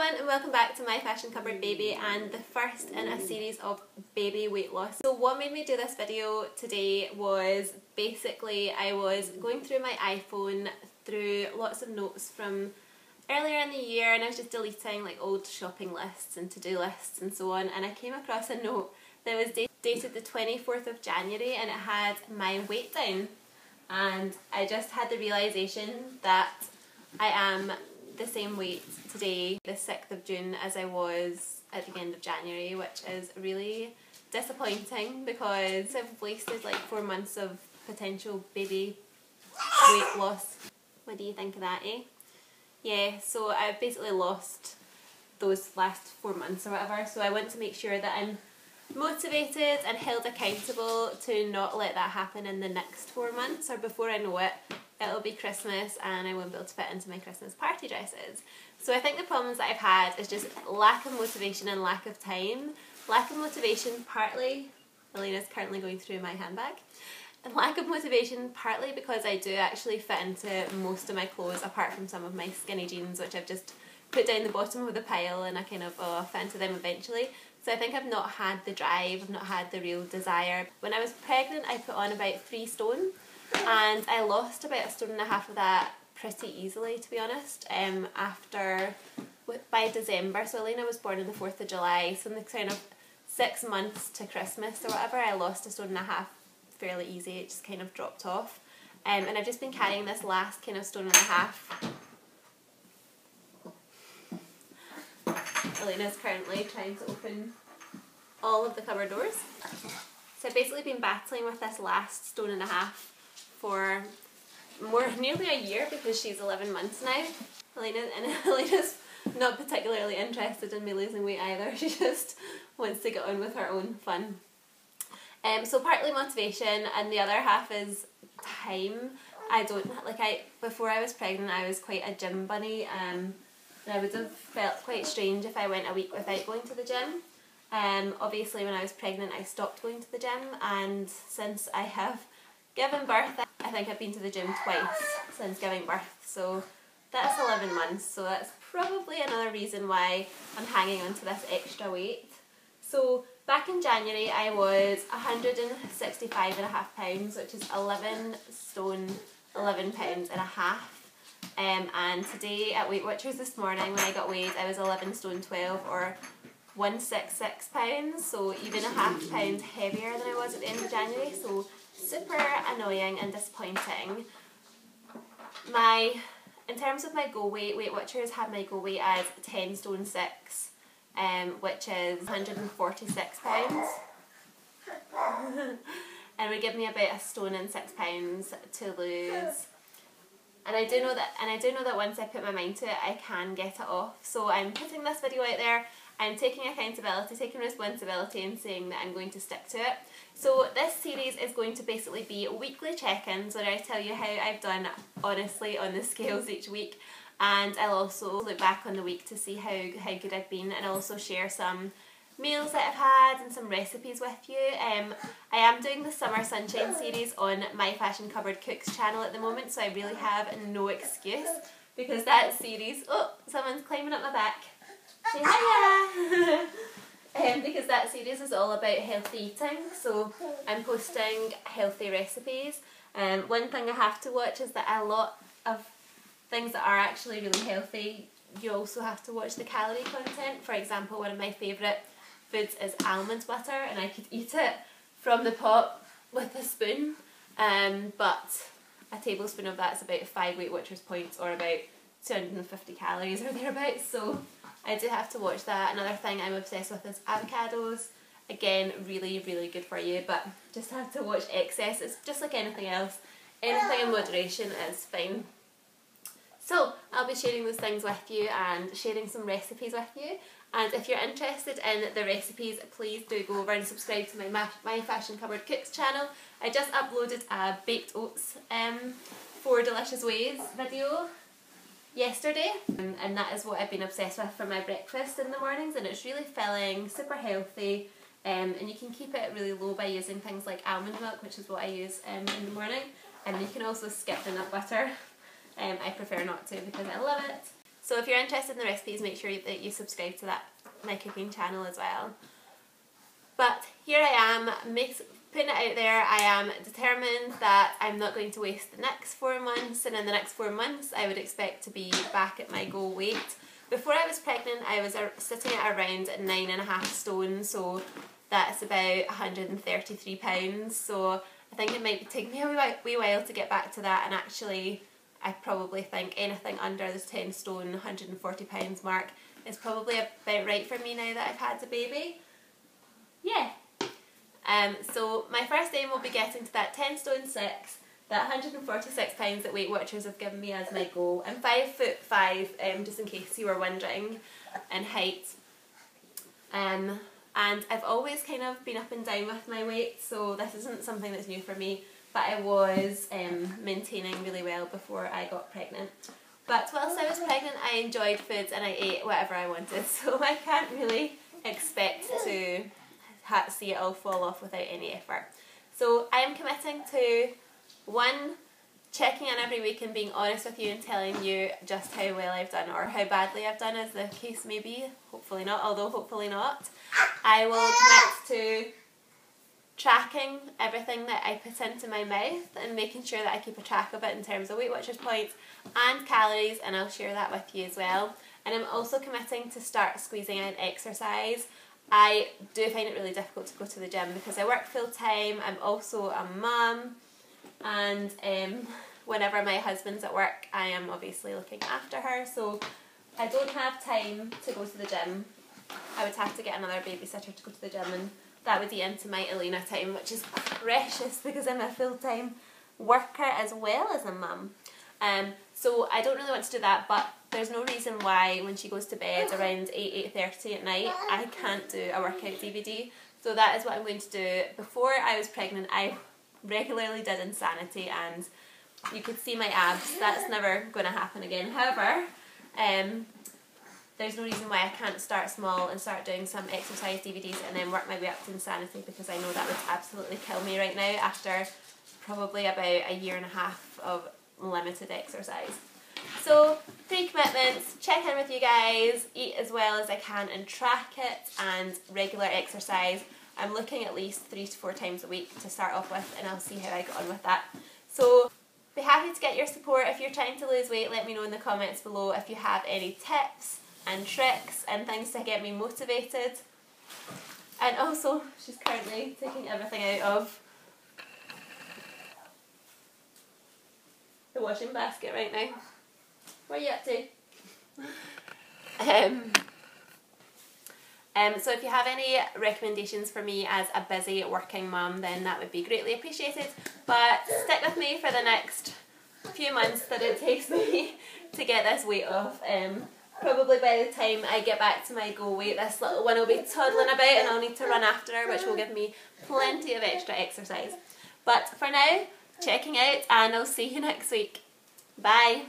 everyone and welcome back to My Fashion Cupboard Baby, and the first in a series of baby weight loss. So what made me do this video today was basically I was going through my iPhone through lots of notes from earlier in the year, and I was just deleting like old shopping lists and to-do lists and so on, and I came across a note that was dated the 24th of January and it had my weight down, and I just had the realisation that I am the same weight today, the 6th of June, as I was at the end of January, which is really disappointing because I've wasted like 4 months of potential baby weight loss. What do you think of that, eh? Yeah, so I've basically lost those last 4 months or whatever, so I want to make sure that I'm motivated and held accountable to not let that happen in the next 4 months, or before I know it, it'll be Christmas and I won't be able to fit into my Christmas party dresses. So I think the problems that I've had is just lack of motivation and lack of time. Lack of motivation partly, Elena's currently going through my handbag, and lack of motivation partly because I do actually fit into most of my clothes apart from some of my skinny jeans, which I've just put down the bottom of the pile and I kind of fit into them eventually. So I think I've not had the drive, I've not had the real desire. When I was pregnant I put on about 3 stone and I lost about 1.5 stone of that pretty easily, to be honest, by December. So Elena was born on the 4th of July, so in the kind of 6 months to Christmas or whatever, I lost 1.5 stone fairly easy. It just kind of dropped off, and I've just been carrying this last kind of 1.5 stone. Elena's currently trying to open all of the cupboard doors. So I've basically been battling with this last 1.5 stone for nearly a year because she's 11 months now. Elena's not particularly interested in me losing weight either. She just wants to get on with her own fun. So partly motivation and the other half is time. Before I was pregnant I was quite a gym bunny, and I would have felt quite strange if I went a week without going to the gym. Obviously when I was pregnant I stopped going to the gym, and since I have given birth, I think I've been to the gym twice since giving birth, so that's 11 months, so that's probably another reason why I'm hanging on to this extra weight. So back in January I was 165.5 pounds, which is 11 stone 11 pounds and a half, and today at Weight Watchers this morning when I got weighed I was 11 stone 12 or 166 pounds, so even .5 pound heavier than I was at the end of January, so super annoying and disappointing. In terms of my goal weight, Weight Watchers had my goal weight as 10 stone 6, which is 146 pounds. And would give me about 1 stone and 6 pounds to lose. And I do know that once I put my mind to it, I can get it off. So I'm putting this video out there. I'm taking accountability, taking responsibility, and saying that I'm going to stick to it. So this series is going to basically be weekly check-ins where I tell you how I've done honestly on the scales each week, and I'll also look back on the week to see how good I've been, and I'll also share some meals that I've had and some recipes with you. I am doing the Summer Sunshine series on My Fashion Cupboard Cooks channel at the moment, so I really have no excuse because that series... Oh, someone's climbing up my back. Say hiya! Because that series is all about healthy eating, so I'm posting healthy recipes. One thing I have to watch is that a lot of things that are actually really healthy, you also have to watch the calorie content. For example, one of my favourite foods is almond butter, and I could eat it from the pot with a spoon, but a tablespoon of that is about 5 Weight Watchers points, or about 250 calories or thereabouts, so I do have to watch that. Another thing I'm obsessed with is avocados. Again, really, really good for you, but just have to watch excess. It's just like anything else. Anything in moderation is fine. So I'll be sharing those things with you and sharing some recipes with you. And if you're interested in the recipes, please do go over and subscribe to my Fashion Cupboard Cooks channel. I just uploaded a baked oats 4 delicious ways video yesterday, and that is what I've been obsessed with for my breakfast in the mornings, and it's really filling, super healthy, and you can keep it really low by using things like almond milk, which is what I use in the morning, and you can also skip the nut butter. I prefer not to because I love it. So if you're interested in the recipes, make sure that you subscribe to my cooking channel as well. But here I am, putting it out there. I am determined that I'm not going to waste the next 4 months, and in the next 4 months I would expect to be back at my goal weight. Before I was pregnant, I was sitting at around 9.5 stone, so that's about 133 pounds. So I think it might take me a wee while to get back to that, and actually I probably think anything under this 10 stone, 140 pounds mark is probably about right for me now that I've had a baby. Yeah. So my first aim will be getting to that 10 stone 6, that 146 pounds that Weight Watchers have given me as my goal. I'm 5'5", just in case you were wondering, in height. And I've always kind of been up and down with my weight, so this isn't something that's new for me, but I was maintaining really well before I got pregnant. But whilst I was pregnant, I enjoyed foods and I ate whatever I wanted, so I can't really expect to see it all fall off without any effort. So I am committing to 1, checking in every week and being honest with you and telling you just how well I've done, or how badly I've done as the case may be. Hopefully not, although hopefully not. I will commit to tracking everything that I put into my mouth and making sure that I keep a track of it in terms of Weight Watchers points and calories, and I'll share that with you as well. And I'm also committing to start squeezing in exercise. I do find it really difficult to go to the gym because I work full time. I'm also a mum, and whenever my husband's at work, I am obviously looking after her, so I don't have time to go to the gym. I would have to get another babysitter to go to the gym, and that would eat into my Elena time, which is precious because I'm a full-time worker as well as a mum. So I don't really want to do that, but there's no reason why when she goes to bed around 8:30 at night I can't do a workout DVD. So that is what I'm going to do. Before I was pregnant, I regularly did Insanity, and you could see my abs. That's never going to happen again. However, there's no reason why I can't start small and start doing some exercise DVDs and then work my way up to Insanity, because I know that would absolutely kill me right now after probably about a 1.5 years of limited exercise. So, pre-commitments, check in with you guys, eat as well as I can and track it, and regular exercise. I'm looking at least 3 to 4 times a week to start off with, and I'll see how I get on with that. So, be happy to get your support. If you're trying to lose weight, let me know in the comments below if you have any tips and tricks and things to get me motivated. And also, she's currently taking everything out of the washing basket right now. What are you up to? So if you have any recommendations for me as a busy working mum, then that would be greatly appreciated. But stick with me for the next few months that it takes me to get this weight off. Probably by the time I get back to my goal weight, this little one will be toddling about and I'll need to run after her, which will give me plenty of extra exercise. But for now, checking out, and I'll see you next week. Bye!